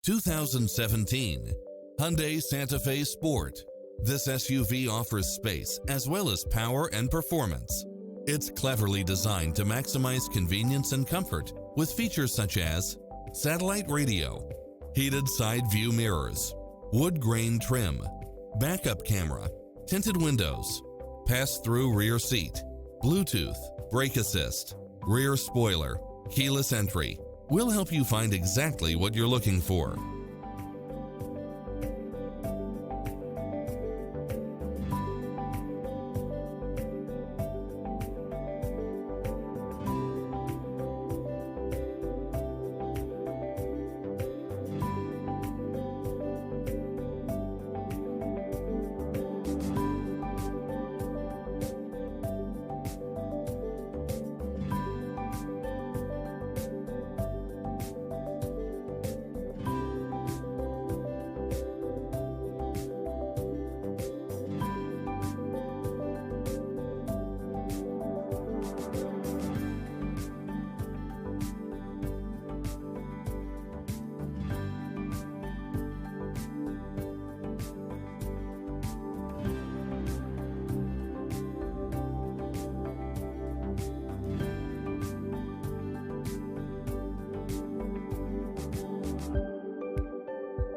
2017 Hyundai Santa Fe Sport. This SUV offers space as well as power and performance. It's cleverly designed to maximize convenience and comfort with features such as satellite radio, heated side view mirrors, wood grain trim, backup camera, tinted windows, pass-through rear seat, Bluetooth, brake assist, rear spoiler, keyless entry. We'll help you find exactly what you're looking for.